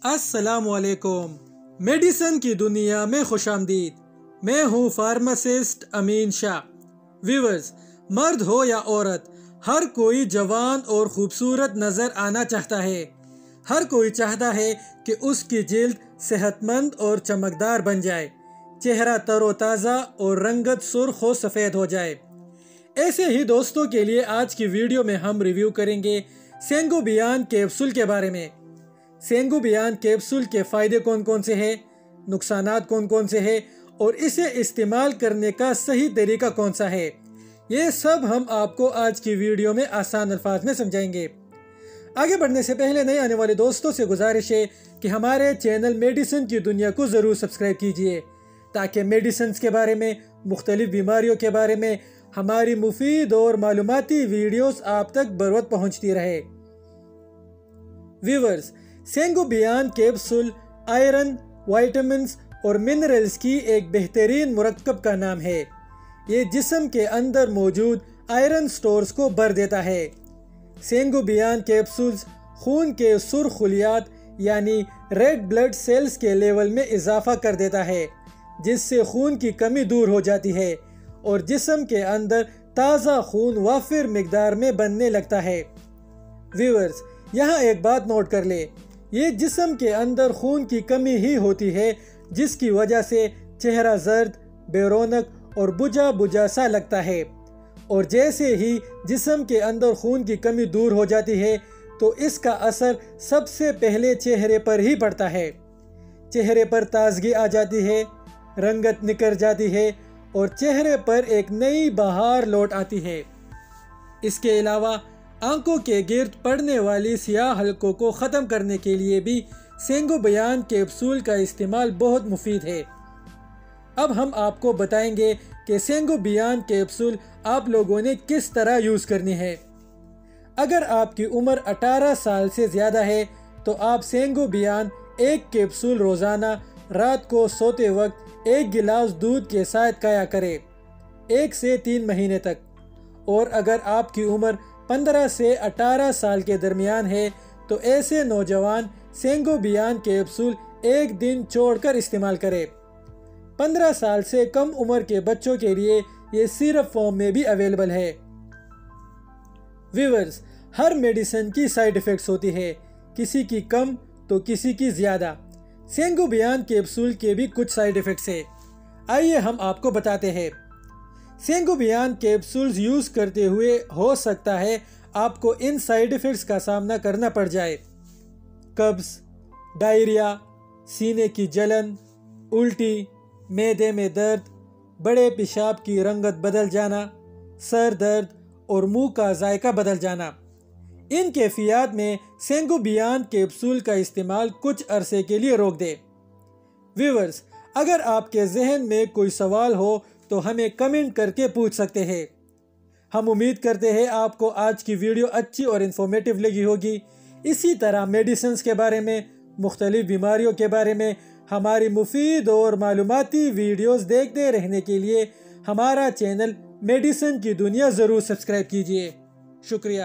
السلام علیکم۔ میڈیسن کی دنیا میں خوش آمدید۔ میں ہوں فارماسسٹ امین شاہ۔ ویورز، مرد ہو یا عورت، ہر کوئی جوان اور خوبصورت نظر آنا چاہتا ہے۔ ہر کوئی چاہتا ہے کہ اس کی جلد صحت مند اور چمکدار بن جائے، چہرہ تر و تازہ اور رنگت سرخ و سفید ہو جائے۔ ایسے ہی دوستوں کے لیے آج کی ویڈیو میں ہم ریویو کریں گے سینگوبیان کیپسول کے بارے میں۔ سینگوبیان کیپسول کے فائدے کون کون سے ہیں، نقصانات کون کون سے ہیں اور اسے استعمال کرنے کا صحیح طریقہ کون سا ہے، یہ سب ہم آپ کو آج کی ویڈیو میں آسان الفاظ میں سمجھائیں گے۔ آگے بڑھنے سے پہلے نئے آنے والے دوستوں سے گزارش ہے کہ ہمارے چینل میڈیسن کی دنیا کو ضرور سبسکرائب کیجئے تاکہ میڈیسنز کے بارے میں، مختلف بیماریوں کے بارے میں ہماری مفید اور معلوماتی ویڈیوز آپ تک بروقت پہنچتی رہے۔ ویورز، سینگوبیان کیپسول آئرن، وائٹامنز اور منرلز کی ایک بہترین مرکب کا نام ہے۔ یہ جسم کے اندر موجود آئرن سٹورز کو بھر دیتا ہے۔ سینگوبیان کیپسولز خون کے سرخ خلیات یعنی ریڈ بلڈ سیلز کے لیول میں اضافہ کر دیتا ہے، جس سے خون کی کمی دور ہو جاتی ہے اور جسم کے اندر تازہ خون وافر مقدار میں بننے لگتا ہے۔ ویورز، یہاں ایک بات نوٹ کر لیں، یہ جسم کے اندر خون کی کمی ہی ہوتی ہے جس کی وجہ سے چہرہ زرد، بے رونق اور بجھا بجھا سا لگتا ہے، اور جیسے ہی جسم کے اندر خون کی کمی دور ہو جاتی ہے تو اس کا اثر سب سے پہلے چہرے پر ہی پڑتا ہے۔ چہرے پر تازگی آ جاتی ہے، رنگت نکھر جاتی ہے اور چہرے پر ایک نئی بہار لوٹ آتی ہے۔ اس کے علاوہ آنکھوں کے گرد پڑنے والی سیاہ حلقوں کو ختم کرنے کے لیے بھی سینگوبیان کیپسول کا استعمال بہت مفید ہے۔ اب ہم آپ کو بتائیں گے کہ سینگوبیان کیپسول آپ لوگوں نے کس طرح یوز کرنی ہے۔ اگر آپ کی عمر 18 سال سے زیادہ ہے تو آپ سینگوبیان ایک کیپسول روزانہ رات کو سوتے وقت 1 گلاس دودھ کے ساتھ کھایا کریں 1 سے 3 مہینے تک، اور اگر آپ کی عمر 15 سے 18 سال کے درمیان ہے تو ایسے نوجوان سینگوبیان کیپسول ایک دن چھوڑ کر استعمال کریں۔ 15 سال سے کم عمر کے بچوں کے لیے یہ سیرپ فارم میں بھی اویلیبل ہے۔ ویورز، ہر میڈیسن کی سائیڈ ایفیکٹس ہوتی ہے، کسی کی کم تو کسی کی زیادہ۔ سینگوبیان کیپسول کے بھی کچھ سائیڈ ایفیکٹس ہیں، آئیے ہم آپ کو بتاتے ہیں۔ سینگوبیان کیپسولز یوز کرتے ہوئے ہو سکتا ہے آپ کو ان سائیڈ ایفیکٹس کا سامنا کرنا پڑ جائے: قبض، ڈائریا، سینے کی جلن، الٹی، معدے میں درد، بڑے پیشاب کی رنگت بدل جانا، سر درد اور منہ کا ذائقہ بدل جانا۔ ان کیفیات میں سینگوبیان کیپسول کا استعمال کچھ عرصے کے لیے روک دے۔ ویورز، اگر آپ کے ذہن میں کوئی سوال ہو تو ہمیں کمنٹ کر کے پوچھ سکتے ہیں۔ ہم امید کرتے ہیں آپ کو آج کی ویڈیو اچھی اور انفارمیٹیو لگی ہوگی۔ اسی طرح میڈیسنز کے بارے میں، مختلف بیماریوں کے بارے میں ہماری مفید اور معلوماتی ویڈیوز دیکھتے رہنے کے لیے ہمارا چینل میڈیسن کی دنیا ضرور سبسکرائب کیجیے۔ شکریہ۔